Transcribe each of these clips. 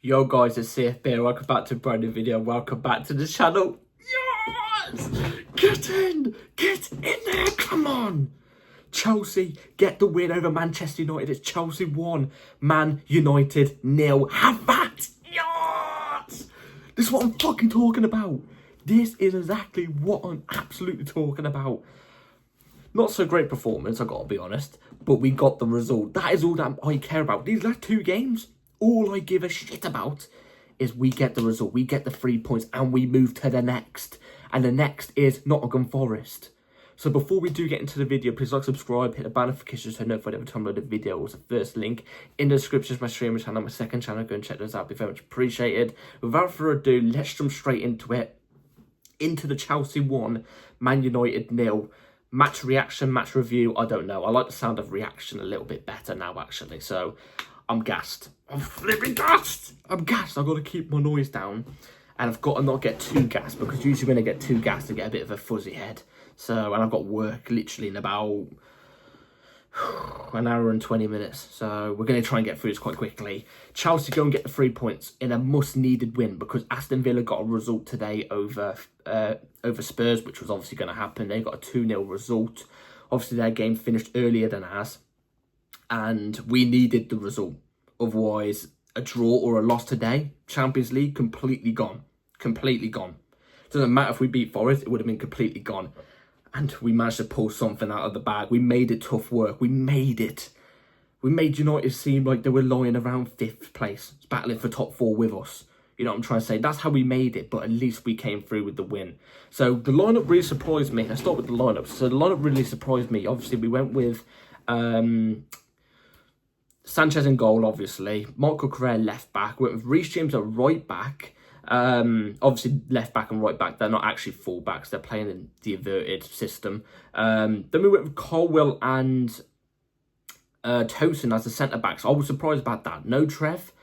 Yo guys, it's CFB. Welcome back to a brand new video. Welcome back to the channel. Yes! Get in there, come on. Chelsea get the win over Manchester United. It's Chelsea 1, Man United 0. Have that! Yes! This is what I'm fucking talking about. This is exactly what I'm absolutely talking about. Not so great performance, I've got to be honest, but we got the result. That is all that I care about. These last two games, all I give a shit about is we get the result, we get the 3 points, and we move to the next. And the next is Nottingham Forest. So before we do get into the video, please like, subscribe, hit the bell notification so notified every time I load a video. The first link in the description is my streaming channel, my second channel. Go and check those out, it'd be very much appreciated. Without further ado, let's jump straight into it. Into the Chelsea 1, Man United 0. Match reaction, match review, I don't know. I like the sound of reaction a little bit better now, actually. So, I'm gassed. I'm flipping gassed! I'm gassed. I've got to keep my noise down. And I've got to not get too gassed, because usually when I get too gassed, I get a bit of a fuzzy head. So, and I've got work literally in about an hour and 20 minutes. So, we're going to try and get through this quite quickly. Chelsea go and get the 3 points in a must-needed win, because Aston Villa got a result today over Spurs, which was obviously going to happen. They got a 2-0 result. Obviously, their game finished earlier than ours, and we needed the result. Otherwise, a draw or a loss today, Champions League, completely gone. Completely gone. Doesn't matter if we beat Forest, it would have been completely gone. And we managed to pull something out of the bag. We made it tough work. We made it. We made United seem like they were lying around 5th place, battling for top 4 with us. You know what I'm trying to say? That's how we made it, but at least we came through with the win. So the lineup really surprised me. Let's start with the lineup. So the lineup really surprised me. Obviously, we went with Sanchez in goal, obviously. Michael Correa left back. We went with Reece James at right back. Obviously, left back and right back, they're not actually full backs. They're playing in the inverted system. Then we went with Colwill and Tosin as the centre backs. I was surprised about that. No Trev.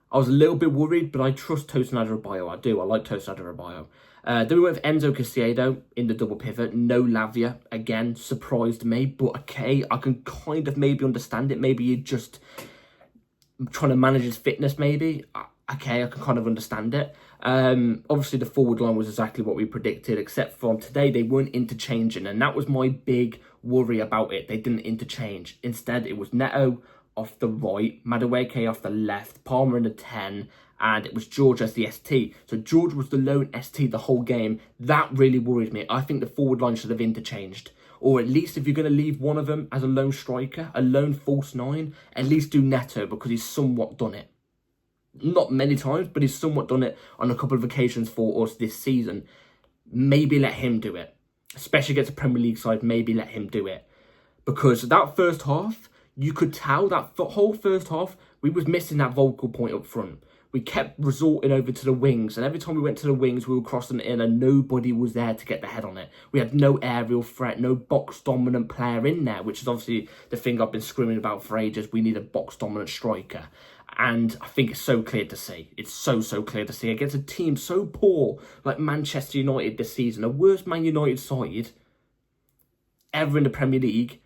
I was a little bit worried, but I trust Tosin Adarabioyo. I do. I like Tosin Adarabioyo. Then we went with Enzo Caicedo in the double pivot. No Lavia. Again, surprised me. But okay, I can kind of maybe understand it. Maybe you're just trying to manage his fitness, maybe. Okay, I can kind of understand it. Obviously, the forward line was exactly what we predicted, except from today, they weren't interchanging. And that was my big worry about it. They didn't interchange. Instead, it was Neto off the right, Madueke off the left, Palmer in the 10, and it was George as the ST. So George was the lone ST the whole game. That really worried me. I think the forward line should have interchanged. Or at least if you're going to leave one of them as a lone striker, a lone false 9, at least do Neto, because he's somewhat done it. Not many times, but he's somewhat done it on a couple of occasions for us this season. Maybe let him do it. Especially against a Premier League side, maybe let him do it. Because that first half, you could tell that whole first half, we was missing that vocal point up front. We kept resorting over to the wings, and every time we went to the wings, we were crossing it in, and nobody was there to get the head on it. We had no aerial threat, no box-dominant player in there, which is obviously the thing I've been screaming about for ages. We need a box-dominant striker. And I think it's so clear to see. It's so clear to see. Against a team so poor like Manchester United this season, the worst Man United side ever in the Premier League,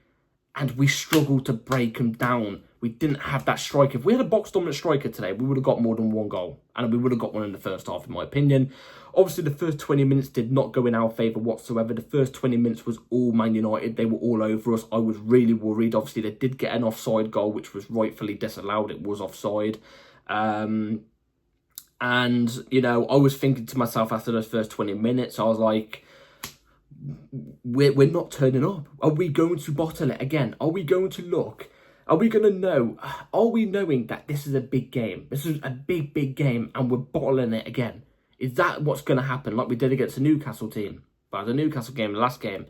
and we struggled to break them down. We didn't have that striker. If we had a box-dominant striker today, we would have got more than one goal. And we would have got one in the first half, in my opinion. Obviously, the first 20 minutes did not go in our favour whatsoever. The first 20 minutes was all Man United. They were all over us. I was really worried. Obviously, they did get an offside goal, which was rightfully disallowed. It was offside. And, you know, I was thinking to myself after those first 20 minutes, I was like, we're not turning up. Are we going to bottle it again? Are we going to look? Are we going to know? Are we knowing that this is a big game? This is a big game, and we're bottling it again. Is that what's going to happen, like we did against the Newcastle team? But the Newcastle game, the last game.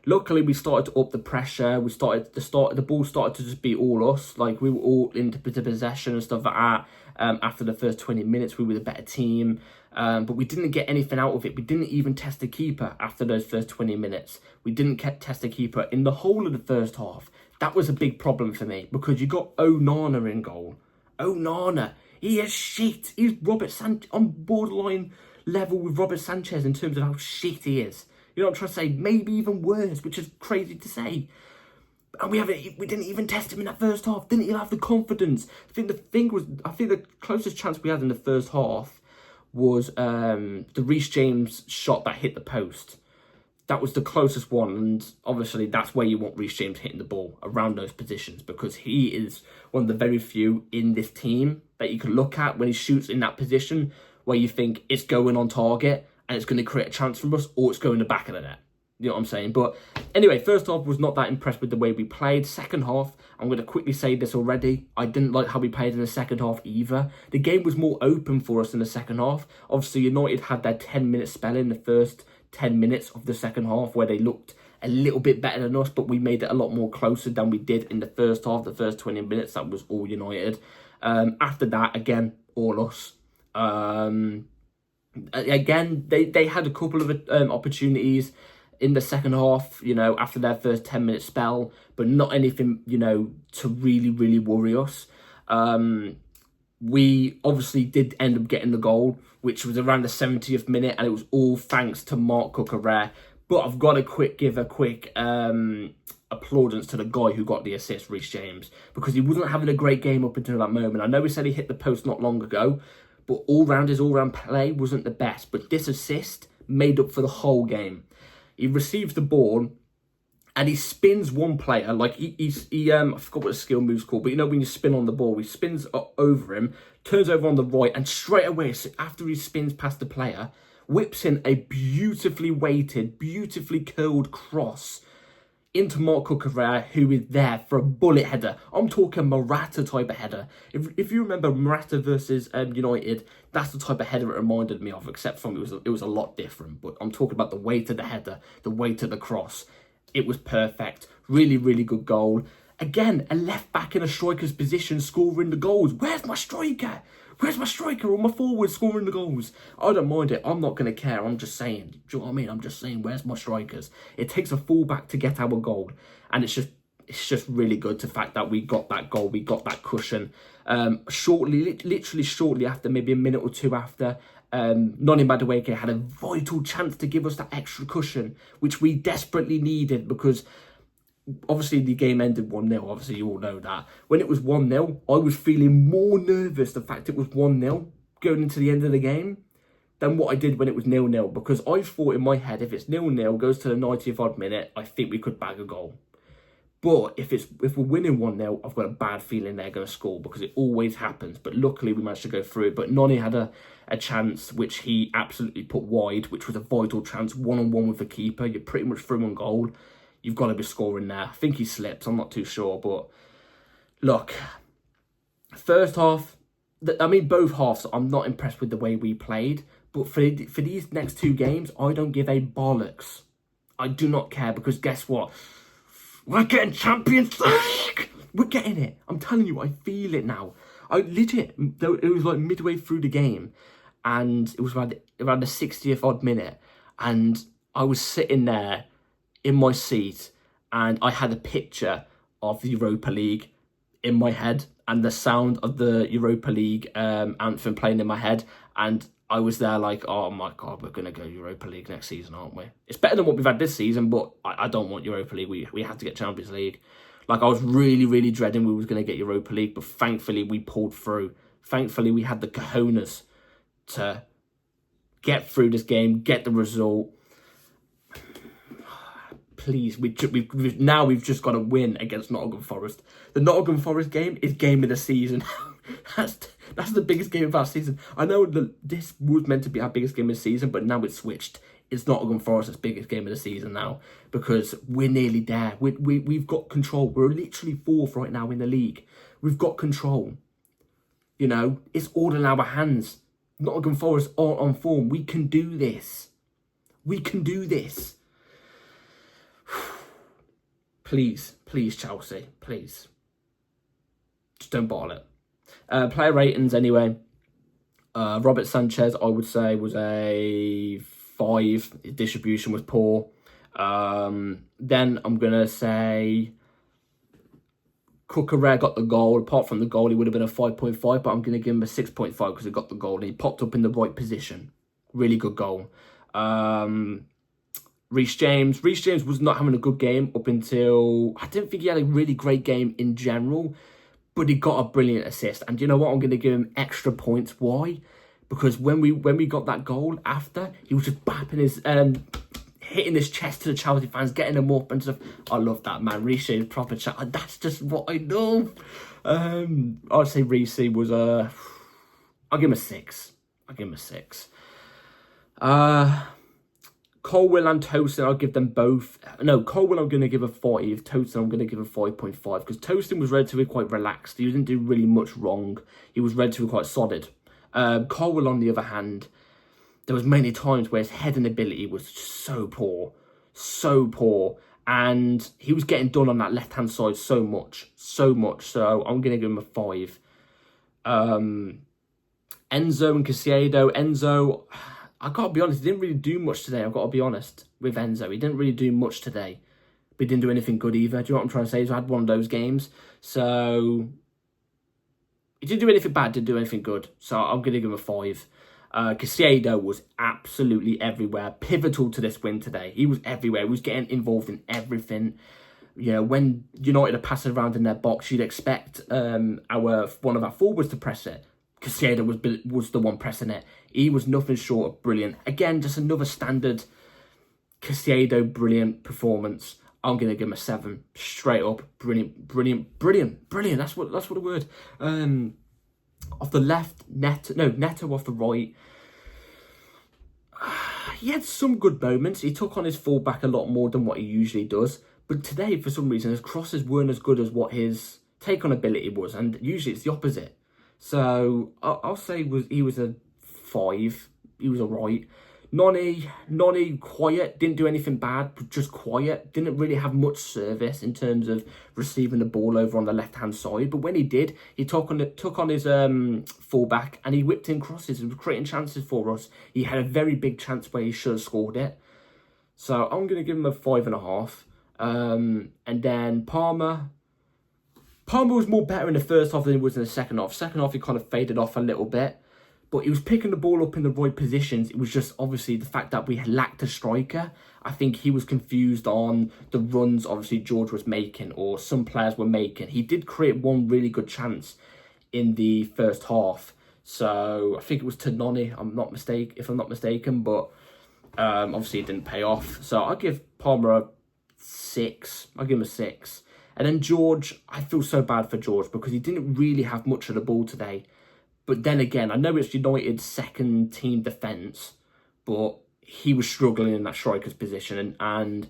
Luckily, we started to up the pressure. The ball started to just be all us. Like, we were all into possession and stuff like that. After the first 20 minutes, we were the better team. But we didn't get anything out of it. We didn't even test the keeper after those first 20 minutes. We didn't test the keeper in the whole of the first half. That was a big problem for me, because you got Onana in goal. Onana, he is shit. He's on borderline level with Robert Sanchez in terms of how shit he is. You know what I'm trying to say? Maybe even worse, which is crazy to say. And we didn't even test him in that first half. Didn't even have the confidence. I think the closest chance we had in the first half was the Reece James shot that hit the post. That was the closest one, and obviously that's where you want Reece James hitting the ball, around those positions, because he is one of the very few in this team that you can look at when he shoots in that position where you think it's going on target and it's going to create a chance from us, or it's going to the back of the net. You know what I'm saying? But anyway, first half was not that impressed with the way we played. Second half, I'm going to quickly say this already, I didn't like how we played in the second half either. The game was more open for us in the second half. Obviously, United had their 10-minute spell in the first 10 minutes of the second half where they looked a little bit better than us, but we made it a lot more closer than we did in the first half. The first 20 minutes, that was all United. After that, again, all us. Again, they had a couple of opportunities in the second half, you know, after their first 10-minute spell, but not anything, you know, to really worry us. We obviously did end up getting the goal, which was around the 70th minute, and it was all thanks to Marc Cucurella. But I've got to give a quick applaudance to the guy who got the assist, Reece James, because he wasn't having a great game up until that moment. I know he said he hit the post not long ago, but his all-round play wasn't the best. But this assist made up for the whole game. He receives the ball and he spins one player, like I forgot what the skill move's called, but you know when you spin on the ball, he spins over him, turns over on the right, and straight away, after he spins past the player, whips in a beautifully weighted, beautifully curled cross into Marc Cucurella, who is there for a bullet header. I'm talking Morata type of header. If you remember Morata versus United, that's the type of header it reminded me of, except from it was a lot different. But I'm talking about the weight of the header, the weight of the cross. It was perfect. Really good goal. Again, a left back in a striker's position scoring the goals. Where's my striker? Where's my striker or my forward scoring the goals? I don't mind it. I'm not going to care. I'm just saying. Do you know what I mean? I'm just saying, where's my strikers? It takes a fullback to get our goal. And it's just really good, the fact that we got that goal. We got that cushion. Literally shortly after, maybe a minute or two after, Noni Madueke had a vital chance to give us that extra cushion, which we desperately needed, because obviously the game ended 1-0. Obviously, you all know that. When it was 1-0, I was feeling more nervous, the fact it was 1-0 going into the end of the game, than what I did when it was 0-0. Because I thought in my head, if it's 0-0, goes to the 90th odd minute, I think we could bag a goal. But if we're winning 1-0, I've got a bad feeling they're going to score, because it always happens. But luckily, we managed to go through it. But Noni had a chance, which he absolutely put wide, which was a vital chance, one-on-one with the keeper. You're pretty much through on goal. You've got to be scoring there. I think he slipped. I'm not too sure. But look, first half, both halves, I'm not impressed with the way we played. But for these next two games, I don't give a bollocks. I do not care, because guess what? We're getting Champions League. We're getting it. I'm telling you, I feel it now. It was like midway through the game, and it was around the 60th odd minute, and I was sitting there in my seat, and I had a picture of the Europa League in my head, and the sound of the Europa League anthem playing in my head, and I was there like, oh my God, we're going to go Europa League next season, aren't we? It's better than what we've had this season, but I don't want Europa League. We had to get Champions League. Like, I was really dreading we was going to get Europa League, but thankfully we pulled through. Thankfully we had the cojones to get through this game, get the result. Please, we've just got to win against Nottingham Forest. The Nottingham Forest game is game of the season. That's the biggest game of our season. I know that this was meant to be our biggest game of the season, but now it's switched. It's Nottingham Forest's biggest game of the season now, because we're nearly there. We've got control. We're literally fourth right now in the league. We've got control. You know, it's all in our hands. Nottingham Forest aren't on form. We can do this. We can do this. Please, Chelsea, please. Just don't bottle it. Player ratings, anyway. Robert Sanchez, I would say, was a 5. His distribution was poor. Then I'm going to say Cucurella got the goal. Apart from the goal, he would have been a 5.5, but I'm going to give him a 6.5 because he got the goal and he popped up in the right position. Really good goal. Reece James was not having a good game up until, I didn't think he had a really great game in general, but he got a brilliant assist. And you know what? I'm going to give him extra points. Why? Because when we got that goal after, he was just bapping his, hitting his chest to the Chelsea fans, getting them up and stuff. I love that, man. Reece James, proper chat. That's just what I love. I'd say Reece was I'll give him a 6. Colwill and Toaston, I'll give them both. No, Colwill I'm going to give a 5. Toaston I'm going to give a 5.5. Because Toaston was relatively quite relaxed. He didn't do really much wrong. He was relatively quite solid. Colwill, on the other hand, there was many times where his heading ability was so poor. And he was getting done on that left-hand side so much. So I'm going to give him a 5. Enzo and Caicedo. Enzo, I got to be honest, he didn't really do much today. I've got to be honest with Enzo. He didn't really do much today. But he didn't do anything good either. Do you know what I'm trying to say? He's had one of those games. So he didn't do anything bad, didn't do anything good. So I'm going to give him a 5. Caicedo was absolutely everywhere. Pivotal to this win today. He was everywhere. He was getting involved in everything. You know, when United are passing around in their box, you'd expect one of our forwards to press it. Caicedo was the one pressing it. He was nothing short of brilliant. Again, just another standard Caicedo brilliant performance. I'm gonna give him a 7. Straight up, brilliant. That's what the word. Off the left, Neto off the right. He had some good moments. He took on his fullback a lot more than what he usually does. But today, for some reason, his crosses weren't as good as what his take on ability was, and usually it's the opposite. So I'll say he was a 5. He was alright. Noni, quiet, didn't do anything bad, but just quiet. Didn't really have much service in terms of receiving the ball over on the left-hand side. But when he did, he took on his fullback and he whipped in crosses and was creating chances for us. He had a very big chance where he should have scored it. So I'm going to give him a 5.5. And then Palmer was more better in the first half than he was in the second half. Second half, he kind of faded off a little bit. But he was picking the ball up in the right positions. It was just obviously the fact that we lacked a striker. I think he was confused on the runs obviously George was making or some players were making. He did create one really good chance in the first half. So I think it was to Noni, if I'm not mistaken. But obviously it didn't pay off. So I'll give Palmer a 6. I'll give him a 6. And then George, I feel so bad for George because he didn't really have much of the ball today. But then again, I know it's United's second team defence, but he was struggling in that striker's position. And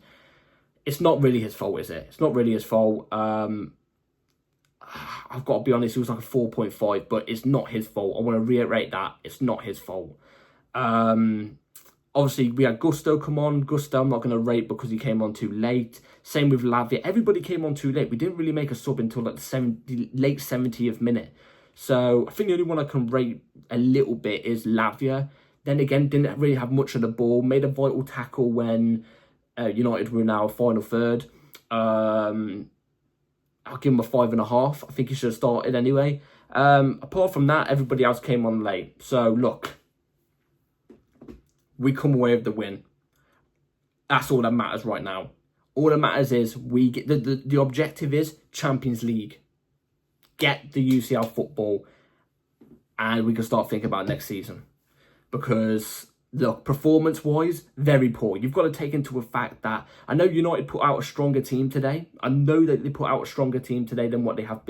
it's not really his fault, is it? It's not really his fault. I've got to be honest, it was like a 4.5, but it's not his fault. I want to reiterate that. It's not his fault. Obviously, we had Gusto come on. Gusto, I'm not going to rate because he came on too late. Same with Lavia. Everybody came on too late. We didn't really make a sub until like the late 70th minute. So I think the only one I can rate a little bit is Lavia. Then again, didn't really have much of the ball. Made a vital tackle when United were in our final third. I'll give him a 5.5. I think he should have started anyway. Apart from that, everybody else came on late. So look, we come away with the win. That's all that matters right now. All that matters is we get the objective is Champions League. Get the UCL football and we can start thinking about next season. Because, look, performance-wise, very poor. You've got to take into a fact that I know United put out a stronger team today. I know that they put out a stronger team today than what they have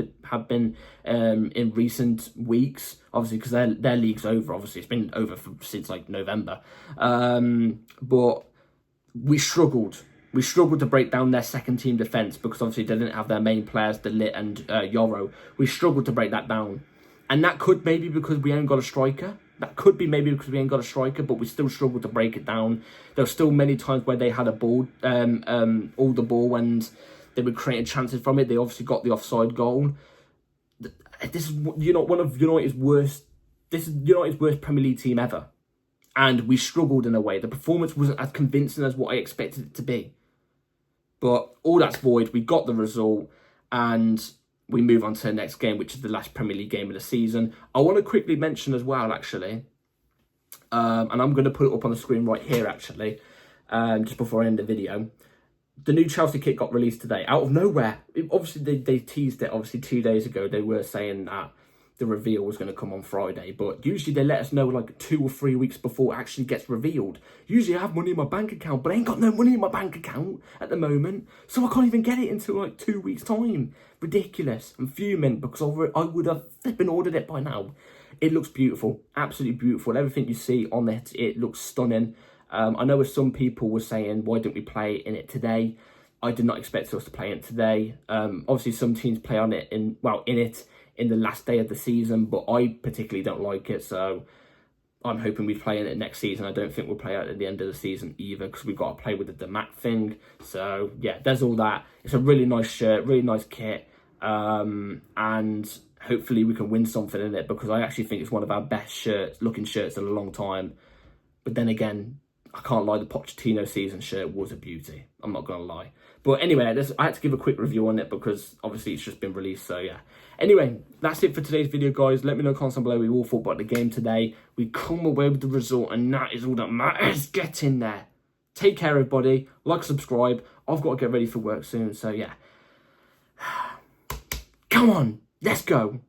been in recent weeks. Obviously, because their league's over. Obviously, it's been over since, like, November. But we struggled. We struggled to break down their second-team defence because obviously they didn't have their main players, Delit and Yoro. We struggled to break that down. And that could maybe because we ain't got a striker. But we still struggled to break it down. There were still many times where they had a ball, all the ball, and they were creating chances from it. They obviously got the offside goal. This is one of United's worst. This is United's worst Premier League team ever. And we struggled in a way. The performance wasn't as convincing as what I expected it to be. But all that's void. We got the result and we move on to the next game, which is the last Premier League game of the season. I want to quickly mention as well, actually, and I'm going to put it up on the screen right here, actually. just before I end the video. The new Chelsea kit got released today, out of nowhere. Obviously, they teased it, 2 days ago. They were saying that the reveal was going to come on Friday, but usually they let us know like 2 or 3 weeks before it actually gets revealed. Usually I have money in my bank account, but I ain't got no money in my bank account at the moment, so I can't even get it until like 2 weeks time. Ridiculous. I'm fuming because I would have flipping ordered it by now. It looks beautiful, absolutely beautiful. Everything you see on it looks stunning. I know some people were saying, why didn't we play in it today? I did not expect us to play it today. Obviously some teams play on it in the last day of the season, but I particularly don't like it, so I'm hoping we play in it next season. I don't think we'll play out at the end of the season either, because we've got to play with the mat thing. So yeah, there's all that. It's a really nice shirt, really nice kit, and hopefully we can win something in it, because I actually think it's one of our best looking shirts in a long time. But then again, I can't lie, the Pochettino season shirt was a beauty. I'm not going to lie. But anyway, I had to give a quick review on it because obviously it's just been released, so yeah. Anyway, that's it for today's video, guys. Let me know in the comments below what you all thought about the game today. We come away with the result, and that is all that matters. Get in there. Take care, everybody. Like, subscribe. I've got to get ready for work soon, so yeah. Come on, let's go.